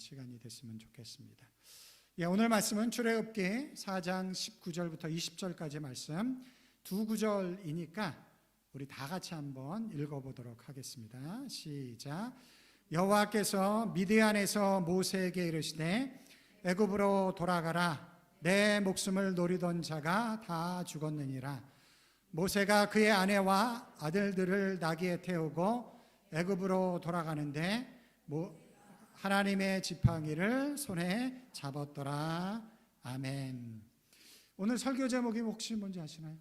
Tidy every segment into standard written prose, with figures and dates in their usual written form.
시간이 됐으면 좋겠습니다. 오늘 말씀은 출애굽기 4장 19절부터 20절까지 말씀 두 구절이니까 우리 다 같이 한번 읽어보도록 하겠습니다. 시작. 여호와께서 미디안에서 모세에게 이르시되 애굽으로 돌아가라. 내 목숨을 노리던 자가 다 죽었느니라. 모세가 그의 아내와 아들들을 나귀에 태우고 애굽으로 돌아가는데 하나님의 지팡이를 손에 잡았더라. 아멘. 오늘 설교 제목이 혹시 뭔지 아시나요?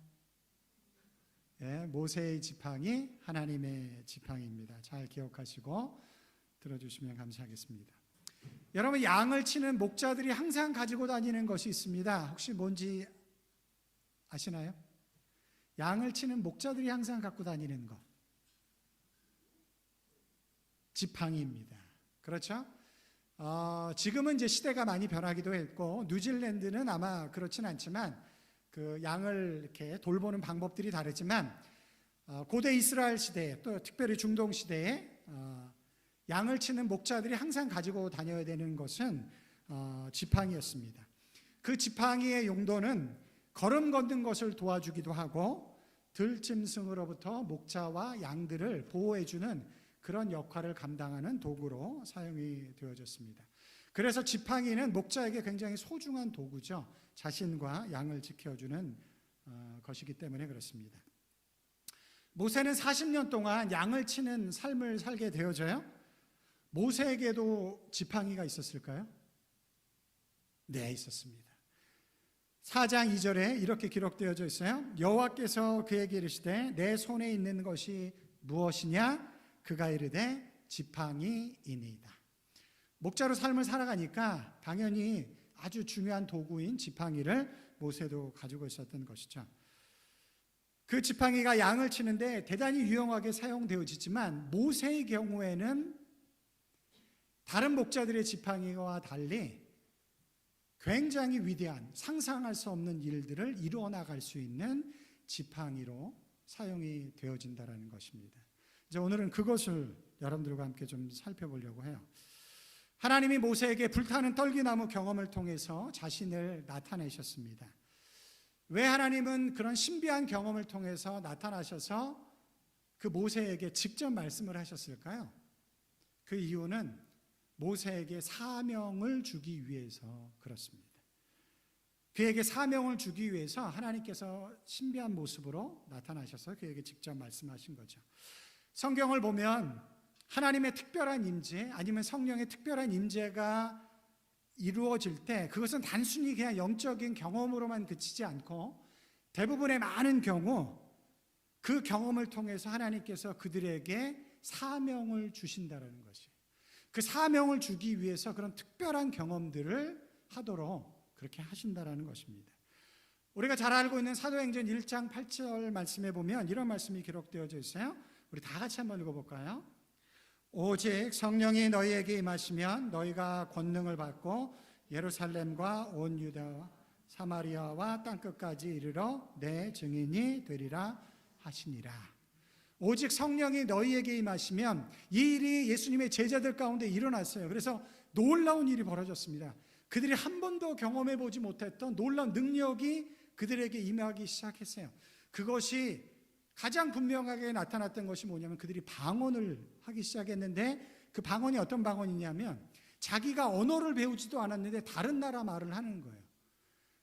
모세의 지팡이, 하나님의 지팡이입니다. 잘 기억하시고 들어주시면 감사하겠습니다. 여러분, 양을 치는 목자들이 항상 가지고 다니는 것이 있습니다. 혹시 뭔지 아시나요? 양을 치는 목자들이 항상 갖고 다니는 것, 지팡이입니다. 그렇죠? 지금은 이제 시대가 많이 변하기도 했고, 뉴질랜드는 아마 그렇진 않지만 그 양을 이렇게 돌보는 방법들이 다르지만, 고대 이스라엘 시대에 또 특별히 중동 시대에 양을 치는 목자들이 항상 가지고 다녀야 되는 것은 지팡이였습니다. 그 지팡이의 용도는 걸음 걷는 것을 도와주기도 하고 들짐승으로부터 목자와 양들을 보호해주는 그런 역할을 감당하는 도구로 사용이 되어졌습니다. 그래서 지팡이는 목자에게 굉장히 소중한 도구죠. 자신과 양을 지켜주는 것이기 때문에 그렇습니다. 모세는 40년 동안 양을 치는 삶을 살게 되어져요. 모세에게도 지팡이가 있었을까요? 네, 있었습니다. 4장 2절에 이렇게 기록되어져 있어요. 여호와께서 그에게 이르시되 내 손에 있는 것이 무엇이냐? 그가 이르되 지팡이이니이다. 목자로 삶을 살아가니까 당연히 아주 중요한 도구인 지팡이를 모세도 가지고 있었던 것이죠. 그 지팡이가 양을 치는데 대단히 유용하게 사용되어지지만 모세의 경우에는 다른 목자들의 지팡이와 달리 굉장히 위대한, 상상할 수 없는 일들을 이루어 나갈 수 있는 지팡이로 사용이 되어진다는 것입니다. 이제 오늘은 그것을 여러분들과 함께 좀 살펴보려고 해요. 하나님이 모세에게 불타는 떨기나무 경험을 통해서 자신을 나타내셨습니다. 왜 하나님은 그런 신비한 경험을 통해서 나타나셔서 그 모세에게 직접 말씀을 하셨을까요? 그 이유는 모세에게 사명을 주기 위해서 그렇습니다. 그에게 사명을 주기 위해서 하나님께서 신비한 모습으로 나타나셔서 그에게 직접 말씀하신 거죠. 성경을 보면 하나님의 특별한 임재 아니면 성령의 특별한 임재가 이루어질 때 그것은 단순히 그냥 영적인 경험으로만 그치지 않고 대부분의 많은 경우 그 경험을 통해서 하나님께서 그들에게 사명을 주신다는 것이에요. 그 사명을 주기 위해서 그런 특별한 경험들을 하도록 그렇게 하신다는 것입니다. 우리가 잘 알고 있는 사도행전 1장 8절 말씀에 보면 이런 말씀이 기록되어져 있어요. 우리 다 같이 한번 읽어볼까요? 오직 성령이 너희에게 임하시면 너희가 권능을 받고 예루살렘과 온 유다와 사마리아와 땅끝까지 이르러 내 증인이 되리라 하시니라. 오직 성령이 너희에게 임하시면 이 일이 예수님의 제자들 가운데 일어났어요. 그래서 놀라운 일이 벌어졌습니다. 그들이 한 번도 경험해 보지 못했던 놀라운 능력이 그들에게 임하기 시작했어요. 그것이 가장 분명하게 나타났던 것이 뭐냐면 그들이 방언을 하기 시작했는데 그 방언이 어떤 방언이냐면 자기가 언어를 배우지도 않았는데 다른 나라 말을 하는 거예요.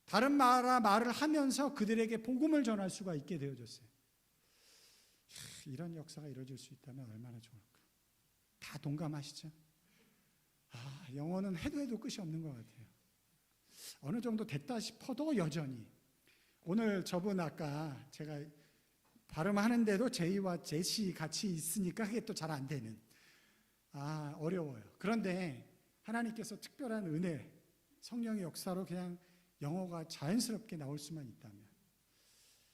다른 나라 말을 하면서 그들에게 복음을 전할 수가 있게 되어졌어요. 이런 역사가 이루어질 수 있다면 얼마나 좋을까. 다 동감하시죠? 영어는 해도 끝이 없는 것 같아요. 어느 정도 됐다 싶어도 여전히. 오늘 저분 아까 제가 발음하는데도 제이와 제시 같이 있으니까 그게 또 잘 안 되는. 어려워요. 그런데 하나님께서 특별한 은혜, 성령의 역사로 그냥 영어가 자연스럽게 나올 수만 있다면.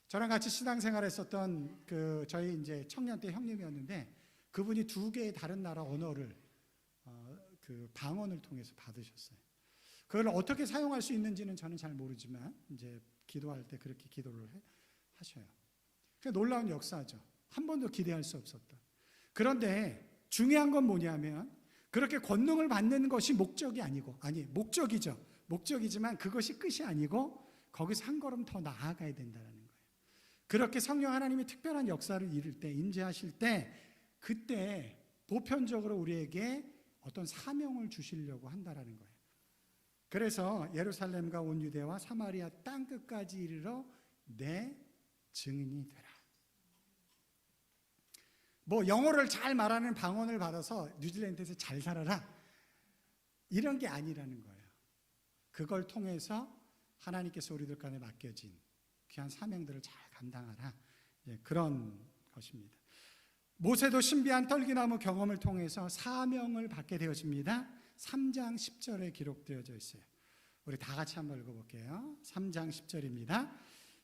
저랑 같이 신앙생활 했었던 저희 이제 청년 때 형님이었는데 그분이 2개의 다른 나라 언어를 그 방언을 통해서 받으셨어요. 그걸 어떻게 사용할 수 있는지는 저는 잘 모르지만 이제 기도할 때 그렇게 기도를 하셔요. 놀라운 역사죠. 한 번도 기대할 수 없었던. 그런데 중요한 건 뭐냐면 그렇게 권능을 받는 것이 목적이 아니고, 목적이죠. 목적이지만 그것이 끝이 아니고 거기서 한 걸음 더 나아가야 된다는 거예요. 그렇게 성령 하나님이 특별한 역사를 이룰 때, 임재하실 때, 그때 보편적으로 우리에게 어떤 사명을 주시려고 한다라는 거예요. 그래서 예루살렘과 온 유대와 사마리아 땅 끝까지 이르러 내 증인이 되라. 뭐 영어를 잘 말하는 방언을 받아서 뉴질랜드에서 잘 살아라, 이런 게 아니라는 거예요. 그걸 통해서 하나님께서 우리들 간에 맡겨진 귀한 사명들을 잘 감당하라, 그런 것입니다. 모세도 신비한 떨기나무 경험을 통해서 사명을 받게 되어집니다. 3장 10절에 기록되어져 있어요. 우리 다 같이 한번 읽어볼게요. 3장 10절입니다.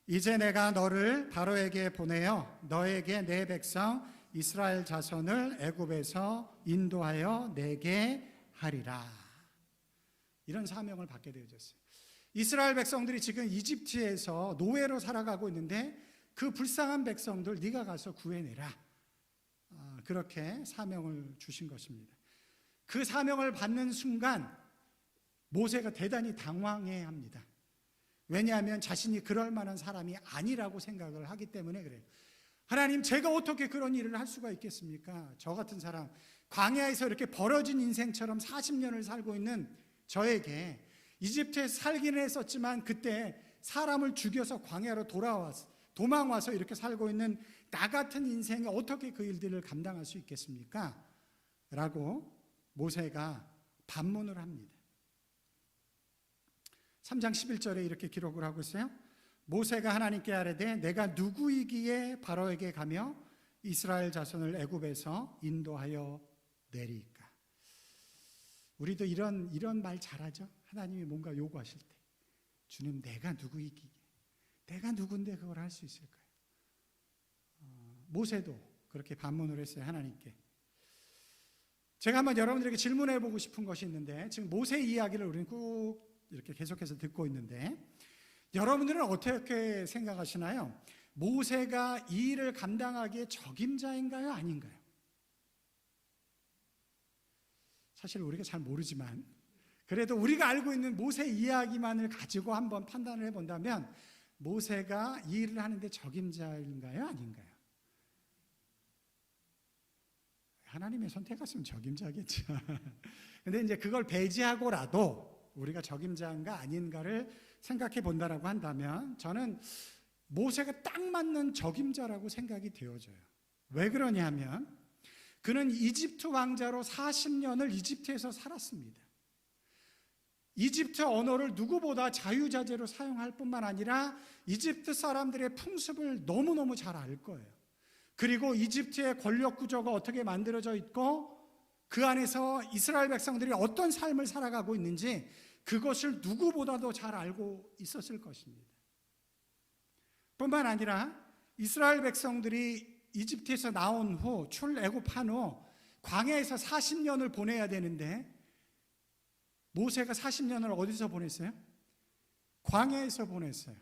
이제 내가 너를 바로에게 보내어 너에게 내 백성 이스라엘 자손을 애굽에서 인도하여 내게 하리라. 이런 사명을 받게 되어졌어요. 이스라엘 백성들이 지금 이집트에서 노예로 살아가고 있는데 그 불쌍한 백성들 네가 가서 구해내라. 그렇게 사명을 주신 것입니다. 그 사명을 받는 순간 모세가 대단히 당황해야 합니다. 왜냐하면 자신이 그럴 만한 사람이 아니라고 생각을 하기 때문에 그래요. 하나님, 제가 어떻게 그런 일을 할 수가 있겠습니까? 저 같은 사람, 광야에서 이렇게 벌어진 인생처럼 40년을 살고 있는 저에게 이집트에서 살기는 했었지만 그때 사람을 죽여서 광야로 도망와서 이렇게 살고 있는 나 같은 인생에 어떻게 그 일들을 감당할 수 있겠습니까? 라고 모세가 반문을 합니다. 3장 11절에 이렇게 기록을 하고 있어요. 모세가 하나님께 아뢰되 내가 누구이기에 바로에게 가며 이스라엘 자손을 애굽에서 인도하여 내리까. 우리도 이런 말 잘하죠. 하나님이 뭔가 요구하실 때, 주님, 내가 누구이기에, 내가 누군데 그걸 할 수 있을까요? 모세도 그렇게 반문을 했어요, 하나님께. 제가 한번 여러분들에게 질문해 보고 싶은 것이 있는데, 지금 모세 이야기를 우리는 꾹 이렇게 계속해서 듣고 있는데, 여러분들은 어떻게 생각하시나요? 모세가 이 일을 감당하기에 적임자인가요, 아닌가요? 사실 우리가 잘 모르지만 그래도 우리가 알고 있는 모세 이야기만을 가지고 한번 판단을 해본다면 모세가 이 일을 하는데 적임자인가요, 아닌가요? 하나님의 선택했으면 적임자겠죠. 근데 이제 그걸 배제하고라도 우리가 적임자인가 아닌가를 생각해 본다라고 한다면 저는 모세가 딱 맞는 적임자라고 생각이 되어져요. 왜 그러냐면 그는 이집트 왕자로 40년을 이집트에서 살았습니다. 이집트 언어를 누구보다 자유자재로 사용할 뿐만 아니라 이집트 사람들의 풍습을 너무너무 잘 알 거예요. 그리고 이집트의 권력 구조가 어떻게 만들어져 있고 그 안에서 이스라엘 백성들이 어떤 삶을 살아가고 있는지 그것을 누구보다도 잘 알고 있었을 것입니다. 뿐만 아니라 이스라엘 백성들이 이집트에서 나온 후 출애굽한 후 광야에서 40년을 보내야 되는데 모세가 40년을 어디서 보냈어요? 광야에서 보냈어요.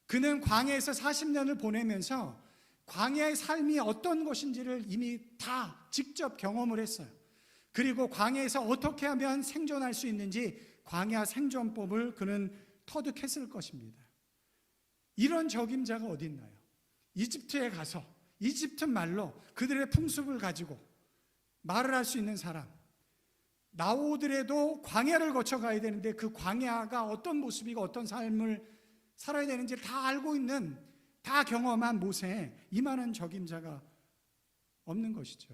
그는 광야에서 40년을 보내면서 광야의 삶이 어떤 것인지를 이미 다 직접 경험을 했어요. 그리고 광야에서 어떻게 하면 생존할 수 있는지 광야 생존법을 그는 터득했을 것입니다. 이런 적임자가 어디 있나요? 이집트에 가서 이집트 말로 그들의 풍습을 가지고 말을 할 수 있는 사람, 나오더라도 광야를 거쳐가야 되는데 그 광야가 어떤 모습이고 어떤 삶을 살아야 되는지 다 알고 있는, 다 경험한 모세에 이만한 적임자가 없는 것이죠.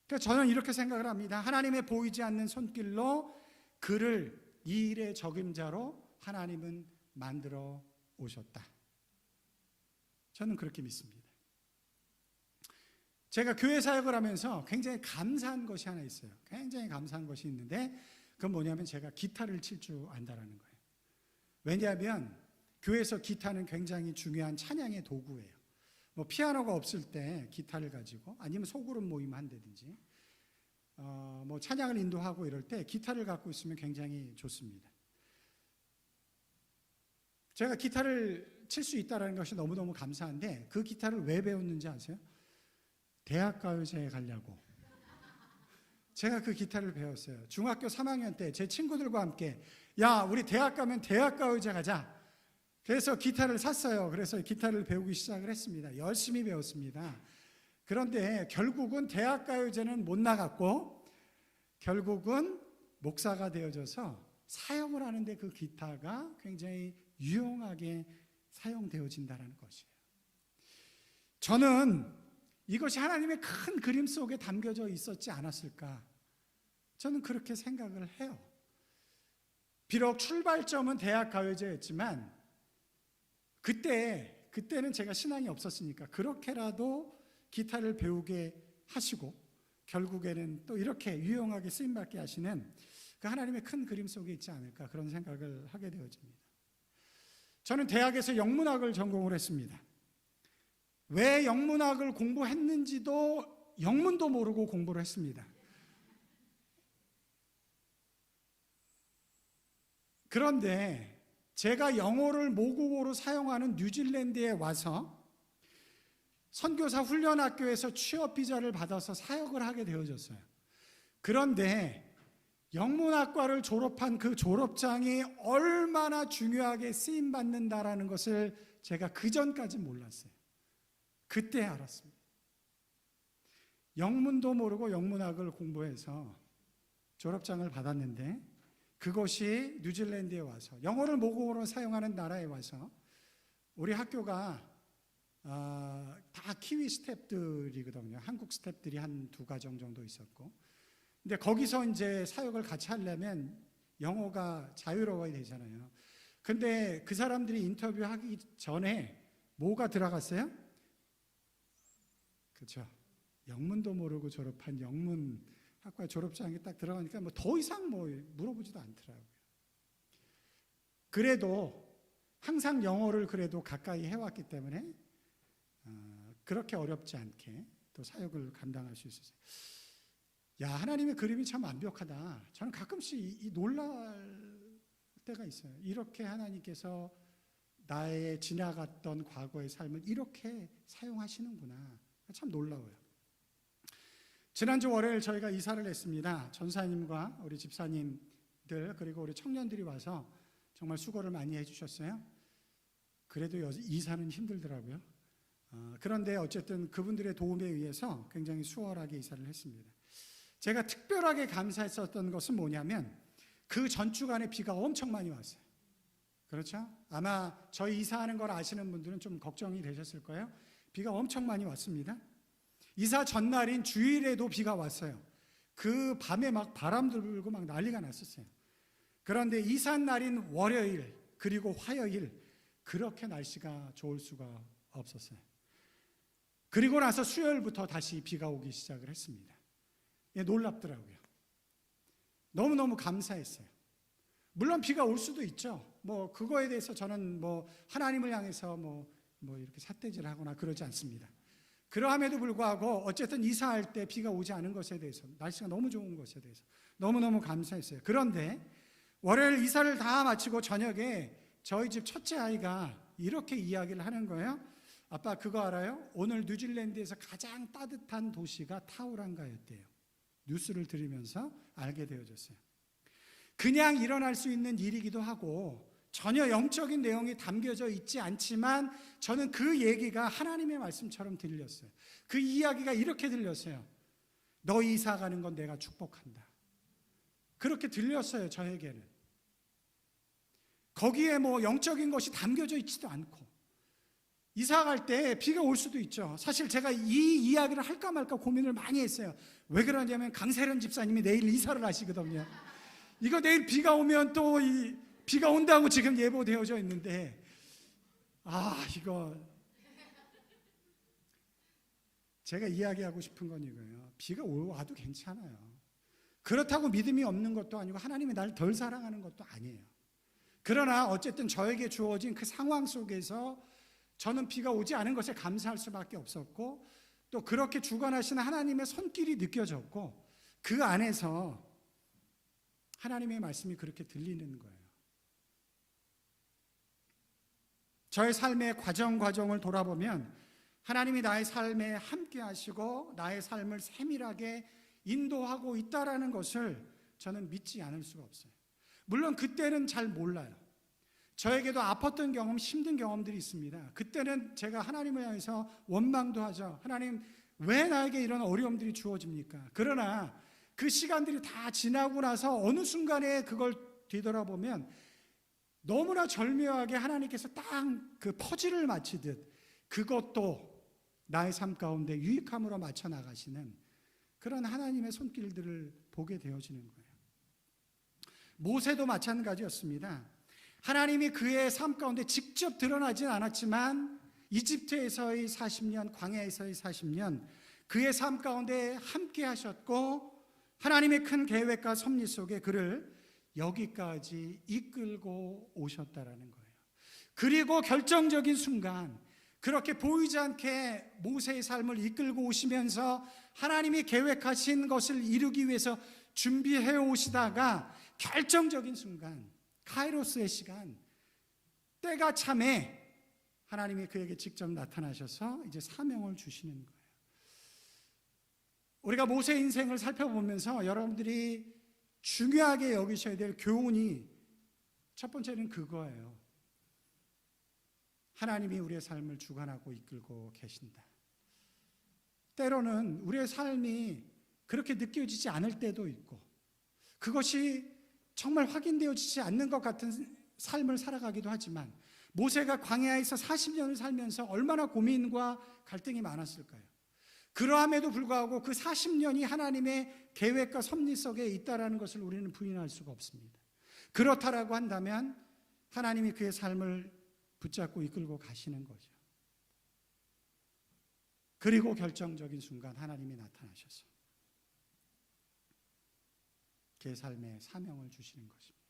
그러니까 저는 이렇게 생각을 합니다. 하나님의 보이지 않는 손길로 그를 이 일의 적임자로 하나님은 만들어 오셨다. 저는 그렇게 믿습니다. 제가 교회 사역을 하면서 굉장히 감사한 것이 하나 있어요. 굉장히 감사한 것이 있는데 그건 뭐냐면 제가 기타를 칠 줄 안다라는 거예요. 왜냐하면 교회에서 기타는 굉장히 중요한 찬양의 도구예요. 뭐 피아노가 없을 때 기타를 가지고 아니면 소그룹 모임 한다든지 뭐 찬양을 인도하고 이럴 때 기타를 갖고 있으면 굉장히 좋습니다. 제가 기타를 칠 수 있다는 것이 너무너무 감사한데 그 기타를 왜 배웠는지 아세요? 대학가요제에 가려고. 제가 그 기타를 배웠어요. 중학교 3학년 때 제 친구들과 함께 야, 우리 대학 가면 대학가요제 가자. 그래서 기타를 샀어요. 그래서 기타를 배우기 시작을 했습니다. 열심히 배웠습니다. 그런데 결국은 대학가요제는 못 나갔고 결국은 목사가 되어져서 사용을 하는데 그 기타가 굉장히 유용하게 사용되어진다는 것이에요. 저는 이것이 하나님의 큰 그림 속에 담겨져 있었지 않았을까? 저는 그렇게 생각을 해요. 비록 출발점은 대학가요제였지만 그때는 제가 신앙이 없었으니까 그렇게라도 기타를 배우게 하시고 결국에는 또 이렇게 유용하게 쓰임받게 하시는 그 하나님의 큰 그림 속에 있지 않을까 그런 생각을 하게 되어집니다. 저는 대학에서 영문학을 전공을 했습니다. 왜 영문학을 공부했는지도 영문도 모르고 공부를 했습니다. 그런데 제가 영어를 모국어로 사용하는 뉴질랜드에 와서 선교사 훈련학교에서 취업 비자를 받아서 사역을 하게 되어졌어요. 그런데 영문학과를 졸업한 그 졸업장이 얼마나 중요하게 쓰임받는다라는 것을 제가 그전까지 몰랐어요. 그때 알았습니다. 영문도 모르고 영문학을 공부해서 졸업장을 받았는데 그것이 뉴질랜드에 와서 영어를 모국어로 사용하는 나라에 와서 우리 학교가 다 키위 스태프들이거든요. 한국 스태프들이 한 2가정 정도 있었고, 근데 거기서 이제 사역을 같이 하려면 영어가 자유로워야 되잖아요. 근데 그 사람들이 인터뷰하기 전에 뭐가 들어갔어요? 그렇죠. 영문도 모르고 졸업한 영문학과 졸업장이 딱 들어가니까 뭐 더 이상 뭐 물어보지도 않더라고요. 그래도 항상 영어를 그래도 가까이 해왔기 때문에 그렇게 어렵지 않게 또 사역을 감당할 수 있었어요. 야, 하나님의 그림이 참 완벽하다. 저는 가끔씩 놀랄 때가 있어요. 이렇게 하나님께서 나의 지나갔던 과거의 삶을 이렇게 사용하시는구나. 참 놀라워요. 지난주 월요일 저희가 이사를 했습니다. 전사님과 우리 집사님들 그리고 우리 청년들이 와서 정말 수고를 많이 해주셨어요. 그래도 이사는 힘들더라고요. 그런데 어쨌든 그분들의 도움에 의해서 굉장히 수월하게 이사를 했습니다. 제가 특별하게 감사했었던 것은 뭐냐면 그 전주간에 비가 엄청 많이 왔어요. 그렇죠? 아마 저희 이사하는 걸 아시는 분들은 좀 걱정이 되셨을 거예요. 비가 엄청 많이 왔습니다. 이사 전날인 주일에도 비가 왔어요. 그 밤에 막 바람 들고 막 난리가 났었어요. 그런데 이사 날인 월요일 그리고 화요일 그렇게 날씨가 좋을 수가 없었어요. 그리고 나서 수요일부터 다시 비가 오기 시작을 했습니다. 놀랍더라고요. 너무너무 감사했어요. 물론 비가 올 수도 있죠. 뭐 그거에 대해서 저는 뭐 하나님을 향해서 뭐 이렇게 삿대질 하거나 그러지 않습니다. 그러함에도 불구하고 어쨌든 이사할 때 비가 오지 않은 것에 대해서 날씨가 너무 좋은 것에 대해서 너무너무 감사했어요. 그런데 월요일 이사를 다 마치고 저녁에 저희 집 첫째 아이가 이렇게 이야기를 하는 거예요. 아빠 그거 알아요? 오늘 뉴질랜드에서 가장 따뜻한 도시가 타우랑가였대요. 뉴스를 들으면서 알게 되어졌어요. 그냥 일어날 수 있는 일이기도 하고 전혀 영적인 내용이 담겨져 있지 않지만 저는 그 얘기가 하나님의 말씀처럼 들렸어요. 그 이야기가 이렇게 들렸어요. 너 이사 가는 건 내가 축복한다. 그렇게 들렸어요, 저에게는. 거기에 뭐 영적인 것이 담겨져 있지도 않고 이사 갈 때 비가 올 수도 있죠. 사실 제가 이 이야기를 할까 말까 고민을 많이 했어요. 왜 그러냐면 강세련 집사님이 내일 이사를 하시거든요. 이거 내일 비가 오면 또 비가 온다고 지금 예보되어져 있는데 이거 제가 이야기하고 싶은 건 이거예요. 비가 와도 괜찮아요. 그렇다고 믿음이 없는 것도 아니고 하나님이 나를 덜 사랑하는 것도 아니에요. 그러나 어쨌든 저에게 주어진 그 상황 속에서 저는 비가 오지 않은 것에 감사할 수밖에 없었고 또 그렇게 주관하시는 하나님의 손길이 느껴졌고 그 안에서 하나님의 말씀이 그렇게 들리는 거예요. 저의 삶의 과정을 돌아보면 하나님이 나의 삶에 함께 하시고 나의 삶을 세밀하게 인도하고 있다라는 것을 저는 믿지 않을 수가 없어요. 물론 그때는 잘 몰라요. 저에게도 아팠던 경험, 힘든 경험들이 있습니다. 그때는 제가 하나님을 향해서 원망도 하죠. 하나님, 왜 나에게 이런 어려움들이 주어집니까? 그러나 그 시간들이 다 지나고 나서 어느 순간에 그걸 뒤돌아보면 너무나 절묘하게 하나님께서 딱 그 퍼즐을 맞추듯 그것도 나의 삶 가운데 유익함으로 맞춰 나가시는 그런 하나님의 손길들을 보게 되어지는 거예요. 모세도 마찬가지였습니다. 하나님이 그의 삶 가운데 직접 드러나진 않았지만 이집트에서의 40년, 광야에서의 40년 그의 삶 가운데 함께 하셨고 하나님의 큰 계획과 섭리 속에 그를 여기까지 이끌고 오셨다라는 거예요. 그리고 결정적인 순간 그렇게 보이지 않게 모세의 삶을 이끌고 오시면서 하나님이 계획하신 것을 이루기 위해서 준비해 오시다가 결정적인 순간, 카이로스의 시간, 때가 참에 하나님이 그에게 직접 나타나셔서 이제 사명을 주시는 거예요. 우리가 모세 인생을 살펴보면서 여러분들이 중요하게 여기셔야 될 교훈이 첫 번째는 그거예요. 하나님이 우리의 삶을 주관하고 이끌고 계신다. 때로는 우리의 삶이 그렇게 느껴지지 않을 때도 있고 그것이 정말 확인되어지지 않는 것 같은 삶을 살아가기도 하지만 모세가 광야에서 40년을 살면서 얼마나 고민과 갈등이 많았을까요? 그러함에도 불구하고 그 40년이 하나님의 계획과 섭리 속에 있다는 것을 우리는 부인할 수가 없습니다. 그렇다라고 한다면 하나님이 그의 삶을 붙잡고 이끌고 가시는 거죠. 그리고 결정적인 순간 하나님이 나타나셔서 그의 삶에 사명을 주시는 것입니다.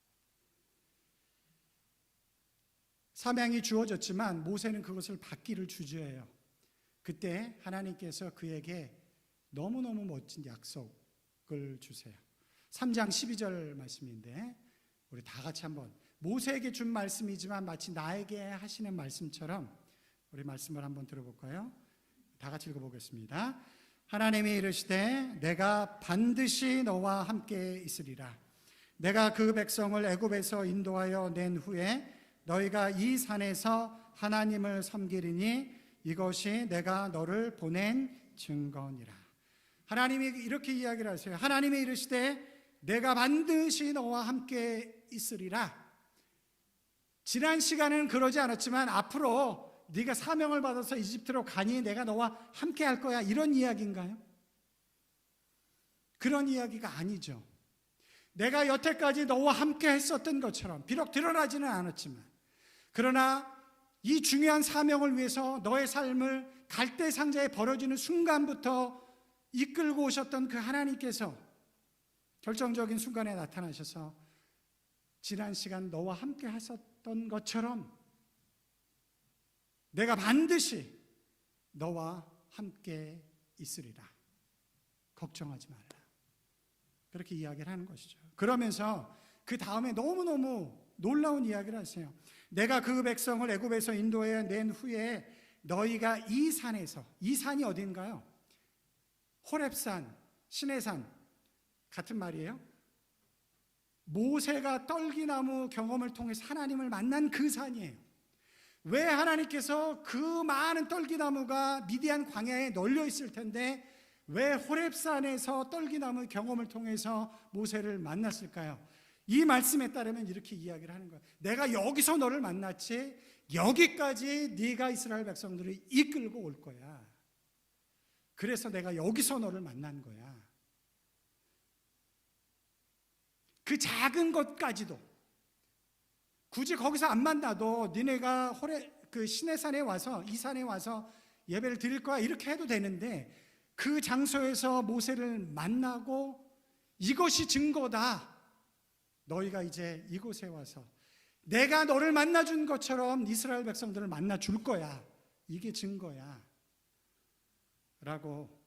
사명이 주어졌지만 모세는 그것을 받기를 주저해요. 그때 하나님께서 그에게 너무너무 멋진 약속을 주세요. 3장 12절 말씀인데 우리 다 같이 한번 모세에게 준 말씀이지만 마치 나에게 하시는 말씀처럼 우리 말씀을 한번 들어볼까요? 다 같이 읽어보겠습니다. 하나님이 이르시되 내가 반드시 너와 함께 있으리라. 내가 그 백성을 애굽에서 인도하여 낸 후에 너희가 이 산에서 하나님을 섬기리니 이것이 내가 너를 보낸 증거니라. 하나님이 이렇게 이야기를 하세요. 하나님이 이르시되 내가 반드시 너와 함께 있으리라. 지난 시간은 그러지 않았지만 앞으로 네가 사명을 받아서 이집트로 가니 내가 너와 함께 할 거야, 이런 이야기인가요? 그런 이야기가 아니죠. 내가 여태까지 너와 함께 했었던 것처럼 비록 드러나지는 않았지만 그러나 이 중요한 사명을 위해서 너의 삶을 갈대 상자에 버려지는 순간부터 이끌고 오셨던 그 하나님께서 결정적인 순간에 나타나셔서 지난 시간 너와 함께 하셨던 것처럼 내가 반드시 너와 함께 있으리라. 걱정하지 말라. 그렇게 이야기를 하는 것이죠. 그러면서 그 다음에 너무너무 놀라운 이야기를 하세요. 내가 그 백성을 애굽에서 인도해 낸 후에 너희가 이 산에서, 이 산이 어딘가요? 호렙산, 시내산 같은 말이에요. 모세가 떨기나무 경험을 통해서 하나님을 만난 그 산이에요. 왜 하나님께서 그 많은 떨기나무가 미디안 광야에 널려 있을 텐데 왜 호렙산에서 떨기나무 경험을 통해서 모세를 만났을까요? 이 말씀에 따르면 이렇게 이야기를 하는 거예요. 내가 여기서 너를 만났지 여기까지 네가 이스라엘 백성들을 이끌고 올 거야. 그래서 내가 여기서 너를 만난 거야. 그 작은 것까지도 굳이 거기서 안 만나도 니네가 그 시내산에 와서 이 산에 와서 예배를 드릴 거야 이렇게 해도 되는데 그 장소에서 모세를 만나고 이것이 증거다. 너희가 이제 이곳에 와서 내가 너를 만나준 것처럼 이스라엘 백성들을 만나줄 거야. 이게 증거야. 라고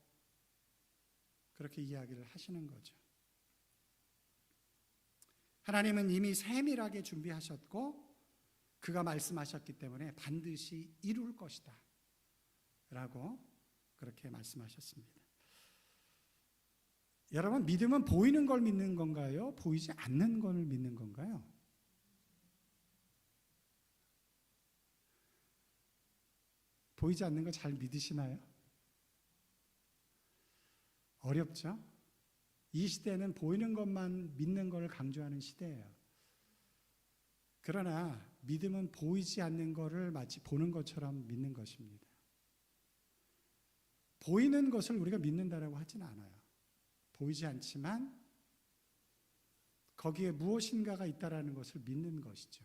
그렇게 이야기를 하시는 거죠. 하나님은 이미 세밀하게 준비하셨고 그가 말씀하셨기 때문에 반드시 이룰 것이다 라고 그렇게 말씀하셨습니다. 여러분, 믿음은 보이는 걸 믿는 건가요? 보이지 않는 걸 믿는 건가요? 보이지 않는 거 잘 믿으시나요? 어렵죠? 이 시대는 보이는 것만 믿는 걸 강조하는 시대예요. 그러나 믿음은 보이지 않는 것을 마치 보는 것처럼 믿는 것입니다. 보이는 것을 우리가 믿는다라고 하진 않아요. 보이지 않지만 거기에 무엇인가가 있다라는 것을 믿는 것이죠.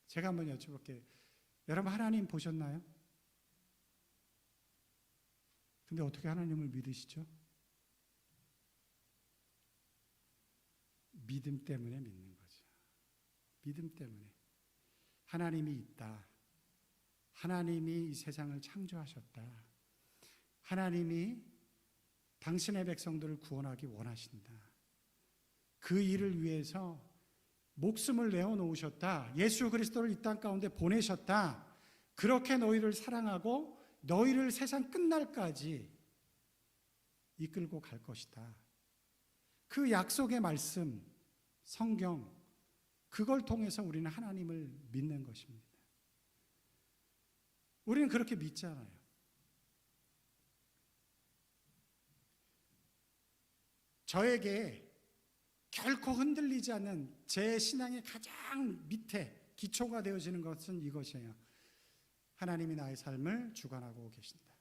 제가 한번 여쭤볼게요. 여러분, 하나님 보셨나요? 근데 어떻게 하나님을 믿으시죠? 믿음 때문에 믿는 거죠. 믿음 때문에. 하나님이 있다. 하나님이 이 세상을 창조하셨다. 하나님이 당신의 백성들을 구원하기 원하신다. 그 일을 위해서 목숨을 내어놓으셨다. 예수 그리스도를 이 땅 가운데 보내셨다. 그렇게 너희를 사랑하고 너희를 세상 끝날까지 이끌고 갈 것이다. 그 약속의 말씀, 성경, 그걸 통해서 우리는 하나님을 믿는 것입니다. 우리는 그렇게 믿잖아요. 저에게 결코 흔들리지 않는 제 신앙의 가장 밑에 기초가 되어지는 것은 이것이에요. 하나님이 나의 삶을 주관하고 계신다.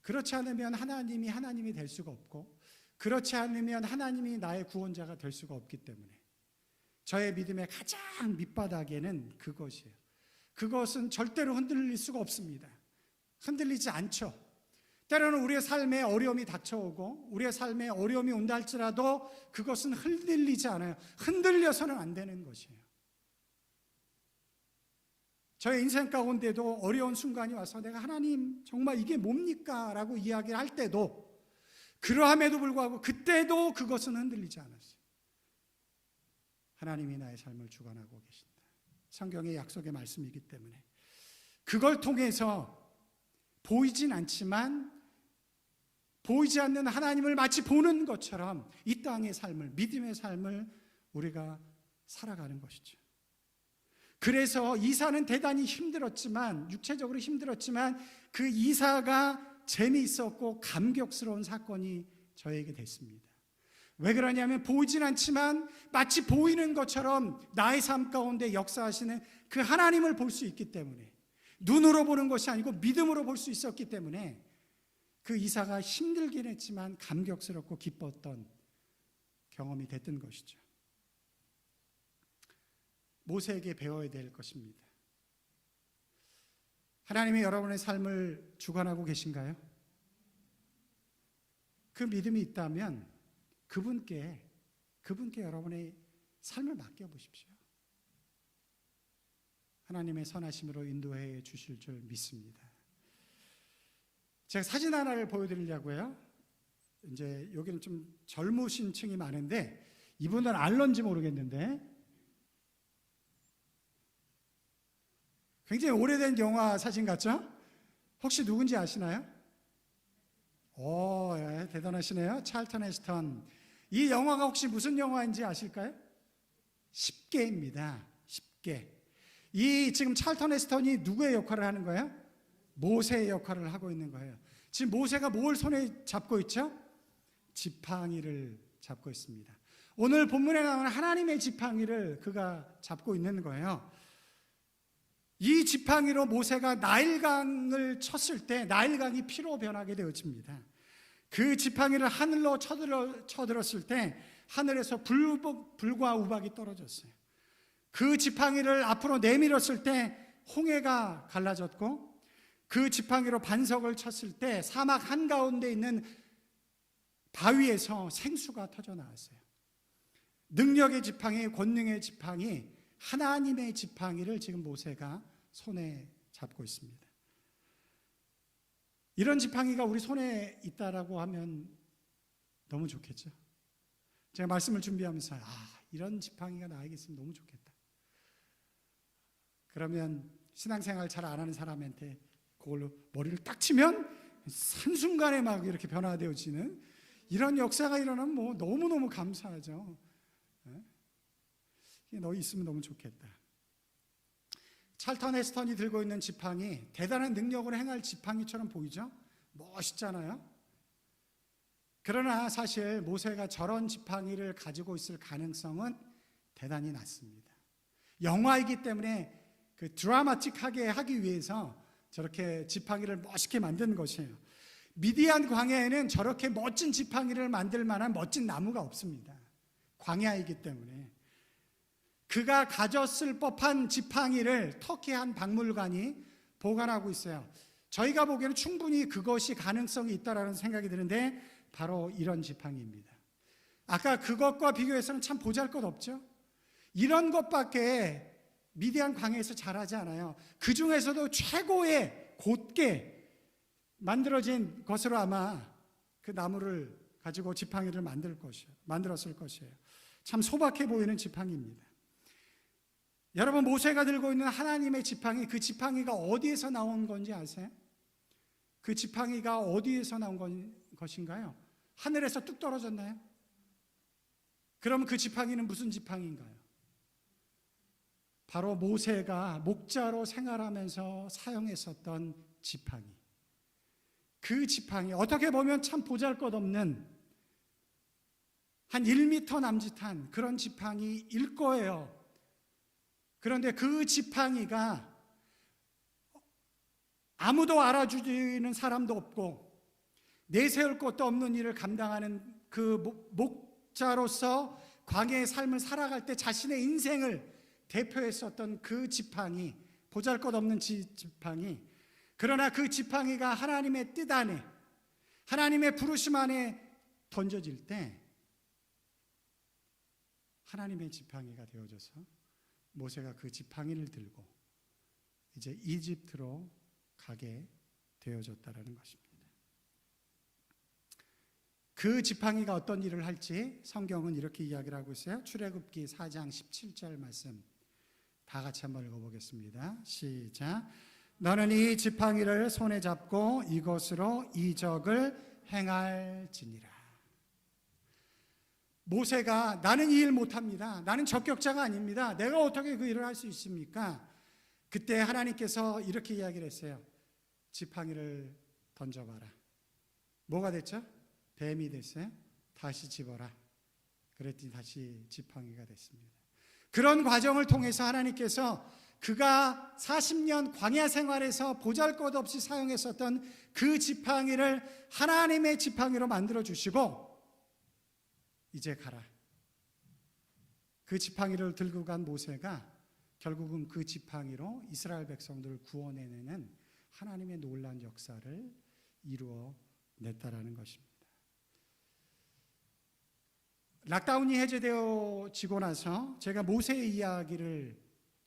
그렇지 않으면 하나님이 될 수가 없고, 그렇지 않으면 하나님이 나의 구원자가 될 수가 없기 때문에 저의 믿음의 가장 밑바닥에는 그것이에요. 그것은 절대로 흔들릴 수가 없습니다. 흔들리지 않죠. 때로는 우리의 삶에 어려움이 닥쳐오고 우리의 삶에 어려움이 온다 할지라도 그것은 흔들리지 않아요. 흔들려서는 안 되는 것이에요. 저의 인생 가운데도 어려운 순간이 와서 내가 하나님 정말 이게 뭡니까? 라고 이야기를 할 때도, 그러함에도 불구하고 그때도 그것은 흔들리지 않았어요. 하나님이 나의 삶을 주관하고 계신다. 성경의 약속의 말씀이기 때문에 그걸 통해서 보이진 않지만 보이지 않는 하나님을 마치 보는 것처럼 이 땅의 삶을, 믿음의 삶을 우리가 살아가는 것이죠. 그래서 이사는 대단히 힘들었지만, 육체적으로 힘들었지만 그 이사가 재미있었고 감격스러운 사건이 저에게 됐습니다. 왜 그러냐면 보이진 않지만 마치 보이는 것처럼 나의 삶 가운데 역사하시는 그 하나님을 볼 수 있기 때문에, 눈으로 보는 것이 아니고 믿음으로 볼 수 있었기 때문에 그 이사가 힘들긴 했지만 감격스럽고 기뻤던 경험이 됐던 것이죠. 모세에게 배워야 될 것입니다. 하나님이 여러분의 삶을 주관하고 계신가요? 그 믿음이 있다면 그분께 여러분의 삶을 맡겨보십시오. 하나님의 선하심으로 인도해 주실 줄 믿습니다. 제가 사진 하나를 보여드리려고요. 이제 여기는 좀 젊으신 층이 많은데 이분은 알런지 모르겠는데 굉장히 오래된 영화 사진 같죠? 혹시 누군지 아시나요? 오, 예, 대단하시네요. 찰턴 헤스턴. 이 영화가 혹시 무슨 영화인지 아실까요? 10개입니다. 10개. 이 지금 찰턴 헤스턴이 누구의 역할을 하는 거예요? 모세의 역할을 하고 있는 거예요. 지금 모세가 뭘 손에 잡고 있죠? 지팡이를 잡고 있습니다. 오늘 본문에 나오는 하나님의 지팡이를 그가 잡고 있는 거예요. 이 지팡이로 모세가 나일강을 쳤을 때 나일강이 피로 변하게 되어집니다. 그 지팡이를 하늘로 쳐들었을 때 하늘에서 불과 우박이 떨어졌어요. 그 지팡이를 앞으로 내밀었을 때 홍해가 갈라졌고, 그 지팡이로 반석을 쳤을 때 사막 한가운데 있는 바위에서 생수가 터져 나왔어요. 능력의 지팡이, 권능의 지팡이, 하나님의 지팡이를 지금 모세가 손에 잡고 있습니다. 이런 지팡이가 우리 손에 있다라고 하면 너무 좋겠죠. 제가 말씀을 준비하면서 이런 지팡이가 나에게 있으면 너무 좋겠다. 그러면 신앙생활 잘 안 하는 사람한테 그걸로 머리를 딱 치면 한순간에 막 이렇게 변화되어지는 이런 역사가 일어나면 뭐 너무너무 감사하죠. 너희 있으면 너무 좋겠다. 찰턴 헤스턴이 들고 있는 지팡이, 대단한 능력을 행할 지팡이처럼 보이죠? 멋있잖아요. 그러나 사실 모세가 저런 지팡이를 가지고 있을 가능성은 대단히 낮습니다. 영화이기 때문에 그 드라마틱하게 하기 위해서 저렇게 지팡이를 멋있게 만든 것이에요. 미디안 광야에는 저렇게 멋진 지팡이를 만들 만한 멋진 나무가 없습니다. 광야이기 때문에. 그가 가졌을 법한 지팡이를 터키 한 박물관이 보관하고 있어요. 저희가 보기에는 충분히 그것이 가능성이 있다라는 생각이 드는데 바로 이런 지팡이입니다. 아까 그것과 비교해서는 참 보잘것없죠. 이런 것밖에 미디안 광야에서 잘하지 않아요. 그 중에서도 최고의 곧게 만들어진 것으로 아마 그 나무를 가지고 지팡이를 만들었을 것이에요. 참 소박해 보이는 지팡이입니다. 여러분, 모세가 들고 있는 하나님의 지팡이, 그 지팡이가 어디에서 나온 건지 아세요? 그 지팡이가 어디에서 나온 것인가요? 하늘에서 뚝 떨어졌나요? 그럼 그 지팡이는 무슨 지팡이인가요? 바로 모세가 목자로 생활하면서 사용했었던 지팡이. 그 지팡이, 어떻게 보면 참 보잘것없는 한 1m 남짓한 그런 지팡이일 거예요. 그런데 그 지팡이가 아무도 알아주는 사람도 없고 내세울 것도 없는 일을 감당하는 그 목자로서 광야의 삶을 살아갈 때 자신의 인생을 대표했었던 그 지팡이, 보잘것없는 지팡이. 그러나 그 지팡이가 하나님의 뜻 안에, 하나님의 부르심 안에 던져질 때 하나님의 지팡이가 되어져서 모세가 그 지팡이를 들고 이제 이집트로 가게 되어졌다라는 것입니다. 그 지팡이가 어떤 일을 할지 성경은 이렇게 이야기를 하고 있어요. 출애굽기 4장 17절 말씀 다 같이 한번 읽어보겠습니다. 시작. 너는 이 지팡이를 손에 잡고 이것으로 이적을 행할지니라. 모세가 나는 이 일 못합니다. 나는 적격자가 아닙니다. 내가 어떻게 그 일을 할 수 있습니까? 그때 하나님께서 이렇게 이야기를 했어요. 지팡이를 던져봐라. 뭐가 됐죠? 뱀이 됐어요. 다시 집어라. 그랬더니 다시 지팡이가 됐습니다. 그런 과정을 통해서 하나님께서 그가 40년 광야 생활에서 보잘것없이 사용했었던 그 지팡이를 하나님의 지팡이로 만들어 주시고 이제 가라. 그 지팡이를 들고 간 모세가 결국은 그 지팡이로 이스라엘 백성들을 구원해내는 하나님의 놀라운 역사를 이루어냈다라는 것입니다. 락다운이 해제되어지고 나서 제가 모세의 이야기를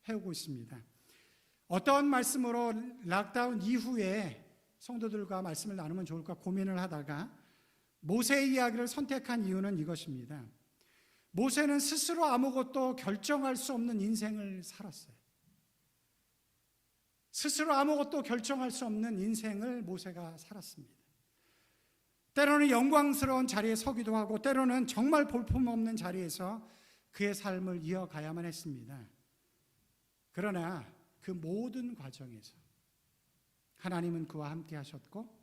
해오고 있습니다. 어떤 말씀으로 락다운 이후에 성도들과 말씀을 나누면 좋을까 고민을 하다가 모세의 이야기를 선택한 이유는 이것입니다. 모세는 스스로 아무것도 결정할 수 없는 인생을 살았어요. 스스로 아무것도 결정할 수 없는 인생을 모세가 살았습니다. 때로는 영광스러운 자리에 서기도 하고 때로는 정말 볼품없는 자리에서 그의 삶을 이어가야만 했습니다. 그러나 그 모든 과정에서 하나님은 그와 함께 하셨고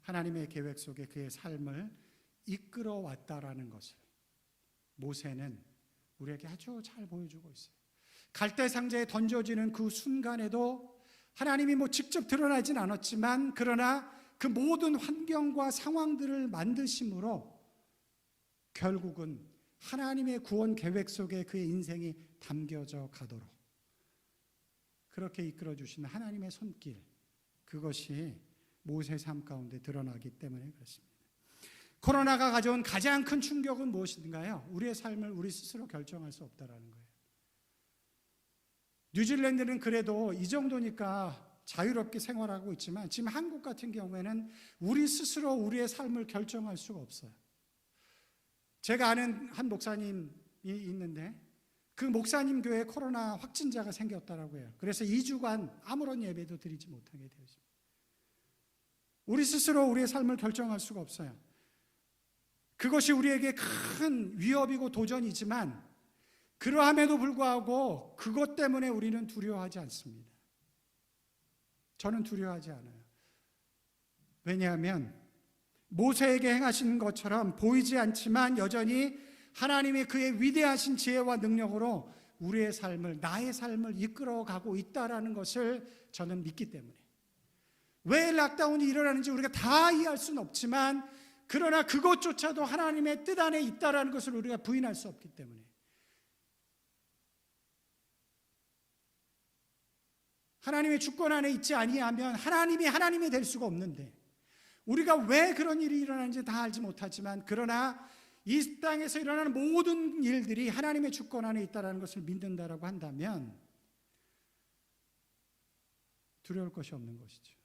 하나님의 계획 속에 그의 삶을 이끌어 왔다라는 것을 모세는 우리에게 아주 잘 보여주고 있어요. 갈대 상자에 던져지는 그 순간에도 하나님이 직접 드러나진 않았지만 그러나 그 모든 환경과 상황들을 만드심으로 결국은 하나님의 구원 계획 속에 그의 인생이 담겨져 가도록 그렇게 이끌어 주시는 하나님의 손길, 그것이 모세의 삶 가운데 드러나기 때문에 그렇습니다. 코로나가 가져온 가장 큰 충격은 무엇인가요? 우리의 삶을 우리 스스로 결정할 수 없다는 거예요. 뉴질랜드는 그래도 이 정도니까 자유롭게 생활하고 있지만 지금 한국 같은 경우에는 우리 스스로 우리의 삶을 결정할 수가 없어요. 제가 아는 한 목사님이 있는데 그 목사님 교회에 코로나 확진자가 생겼다라고 해요. 그래서 2주간 아무런 예배도 드리지 못하게 되었습니다. 우리 스스로 우리의 삶을 결정할 수가 없어요. 그것이 우리에게 큰 위협이고 도전이지만 그러함에도 불구하고 그것 때문에 우리는 두려워하지 않습니다. 저는 두려워하지 않아요. 왜냐하면 모세에게 행하신 것처럼 보이지 않지만 여전히 하나님이 그의 위대하신 지혜와 능력으로 우리의 삶을, 나의 삶을 이끌어가고 있다는 것을 저는 믿기 때문에. 왜 락다운이 일어나는지 우리가 다 이해할 수는 없지만 그러나 그것조차도 하나님의 뜻 안에 있다는 것을 우리가 부인할 수 없기 때문에. 하나님의 주권 안에 있지 아니하면 하나님이 될 수가 없는데 우리가 왜 그런 일이 일어나는지 다 알지 못하지만 그러나 이 땅에서 일어나는 모든 일들이 하나님의 주권 안에 있다는 것을 믿는다라고 한다면 두려울 것이 없는 것이죠.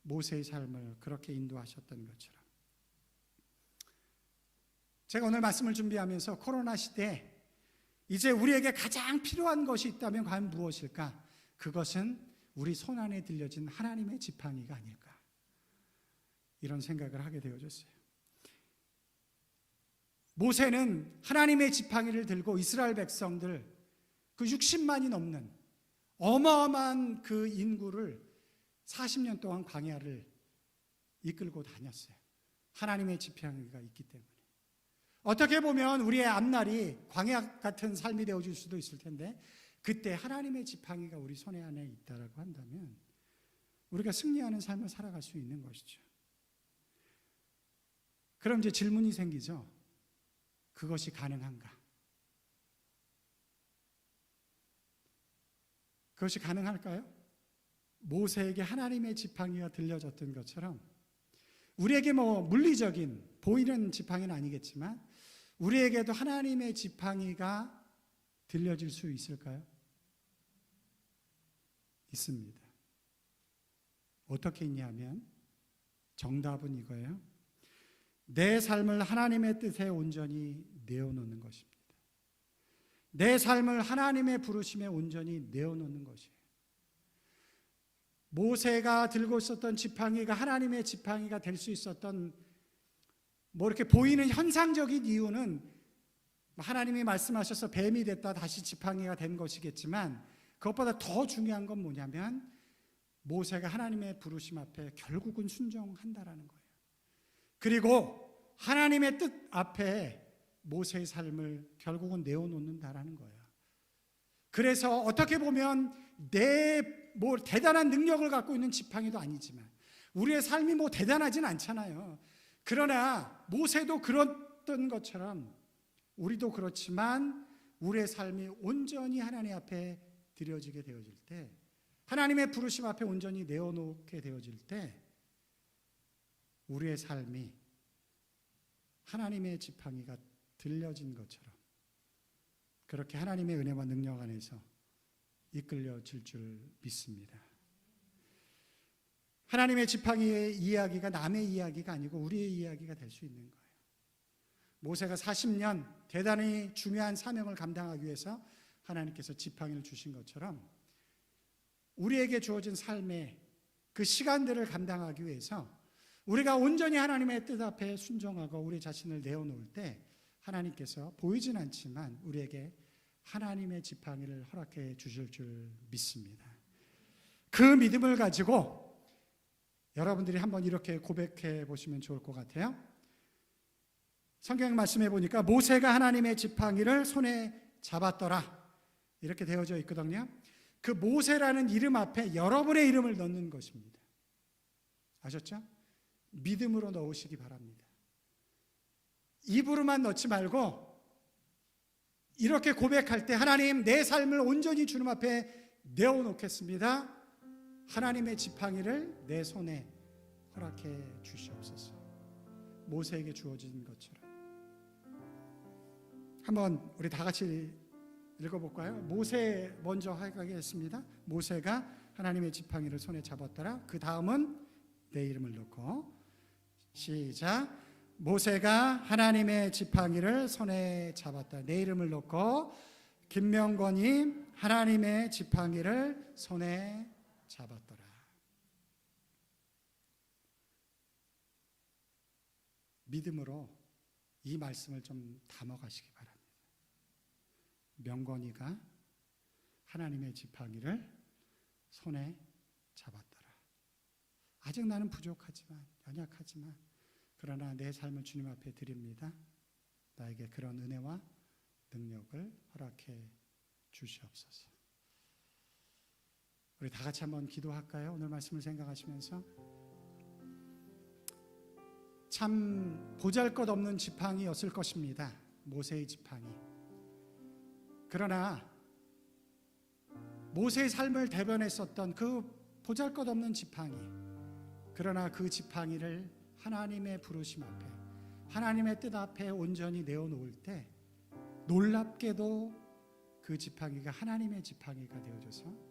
모세의 삶을 그렇게 인도하셨던 것처럼. 제가 오늘 말씀을 준비하면서 코로나 시대에 이제 우리에게 가장 필요한 것이 있다면 과연 무엇일까? 그것은 우리 손안에 들려진 하나님의 지팡이가 아닐까, 이런 생각을 하게 되어졌어요. 모세는 하나님의 지팡이를 들고 이스라엘 백성들 그 60만이 넘는 어마어마한 그 인구를 40년 동안 광야를 이끌고 다녔어요. 하나님의 지팡이가 있기 때문에. 어떻게 보면 우리의 앞날이 광야 같은 삶이 되어질 수도 있을 텐데 그때 하나님의 지팡이가 우리 손에 안에 있다라고 한다면 우리가 승리하는 삶을 살아갈 수 있는 것이죠. 그럼 이제 질문이 생기죠. 그것이 가능한가? 그것이 가능할까요? 모세에게 하나님의 지팡이가 들려졌던 것처럼 우리에게 물리적인 보이는 지팡이는 아니겠지만 우리에게도 하나님의 지팡이가 들려질 수 있을까요? 있습니다. 어떻게 있냐면 정답은 이거예요. 내 삶을 하나님의 뜻에 온전히 내어놓는 것입니다. 내 삶을 하나님의 부르심에 온전히 내어놓는 것이에요. 모세가 들고 있었던 지팡이가 하나님의 지팡이가 될 수 있었던 이렇게 보이는 현상적인 이유는 하나님이 말씀하셔서 뱀이 됐다 다시 지팡이가 된 것이겠지만 그것보다 더 중요한 건 뭐냐면 모세가 하나님의 부르심 앞에 결국은 순종한다라는 거예요. 그리고 하나님의 뜻 앞에 모세의 삶을 결국은 내어놓는다라는 거예요. 그래서 어떻게 보면 대단한 능력을 갖고 있는 지팡이도 아니지만 우리의 삶이 대단하진 않잖아요. 그러나 모세도 그랬던 것처럼 우리도 그렇지만 우리의 삶이 온전히 하나님 앞에 드려지게 되어질 때, 하나님의 부르심 앞에 온전히 내어놓게 되어질 때 우리의 삶이 하나님의 지팡이가 들려진 것처럼 그렇게 하나님의 은혜와 능력 안에서 이끌려질 줄 믿습니다. 하나님의 지팡이의 이야기가 남의 이야기가 아니고 우리의 이야기가 될 수 있는 거예요. 모세가 40년 대단히 중요한 사명을 감당하기 위해서 하나님께서 지팡이를 주신 것처럼 우리에게 주어진 삶의 그 시간들을 감당하기 위해서 우리가 온전히 하나님의 뜻 앞에 순종하고 우리 자신을 내어놓을 때 하나님께서 보이진 않지만 우리에게 하나님의 지팡이를 허락해 주실 줄 믿습니다. 그 믿음을 가지고 여러분들이 한번 이렇게 고백해 보시면 좋을 것 같아요. 성경 말씀해 보니까 모세가 하나님의 지팡이를 손에 잡았더라 이렇게 되어져 있거든요. 그 모세라는 이름 앞에 여러분의 이름을 넣는 것입니다. 아셨죠? 믿음으로 넣으시기 바랍니다. 입으로만 넣지 말고 이렇게 고백할 때 하나님 내 삶을 온전히 주님 앞에 내어놓겠습니다. 하나님의 지팡이를 내 손에 허락해 주시옵소서. 모세에게 주어진 것처럼. 한번 우리 다 같이 읽어볼까요? 모세 먼저 하겠습니다. 모세가 하나님의 지팡이를 손에 잡았더라. 그 다음은 내 이름을 넣고 시작. 모세가 하나님의 지팡이를 손에 잡았다. 내 이름을 넣고 김명권이 하나님의 지팡이를 손에 잡았더라. 믿음으로 이 말씀을 좀 담아가시기 바랍니다. 명건이가 하나님의 지팡이를 손에 잡았더라. 아직 나는 부족하지만, 연약하지만, 그러나 내 삶을 주님 앞에 드립니다. 나에게 그런 은혜와 능력을 허락해 주시옵소서. 우리 다 같이 한번 기도할까요? 오늘 말씀을 생각하시면서. 참 보잘것없는 지팡이였을 것입니다. 모세의 지팡이. 그러나 모세의 삶을 대변했었던 그 보잘것없는 지팡이, 그러나 그 지팡이를 하나님의 부르심 앞에, 하나님의 뜻 앞에 온전히 내어놓을 때 놀랍게도 그 지팡이가 하나님의 지팡이가 되어져서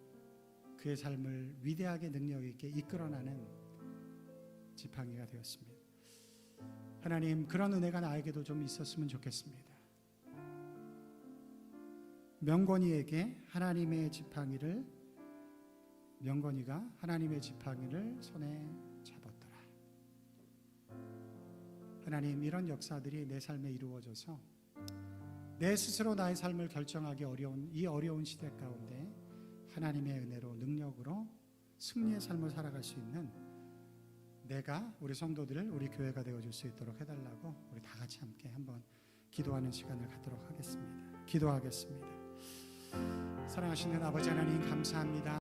그의 삶을 위대하게 능력 있게 이끌어나는 지팡이가 되었습니다. 하나님, 그런 은혜가 나에게도 좀 있었으면 좋겠습니다. 명건이에게 하나님의 지팡이를, 명건이가 하나님의 지팡이를 손에 잡았더라. 하나님, 이런 역사들이 내 삶에 이루어져서 내 스스로 나의 삶을 결정하기 어려운 이 어려운 시대 가운데 하나님의 은혜로, 능력으로 승리의 삶을 살아갈 수 있는 내가, 우리 성도들을, 우리 교회가 되어줄 수 있도록 해달라고 우리 다 같이 함께 한번 기도하는 시간을 갖도록 하겠습니다. 기도하겠습니다. 사랑하시는 아버지 하나님, 감사합니다.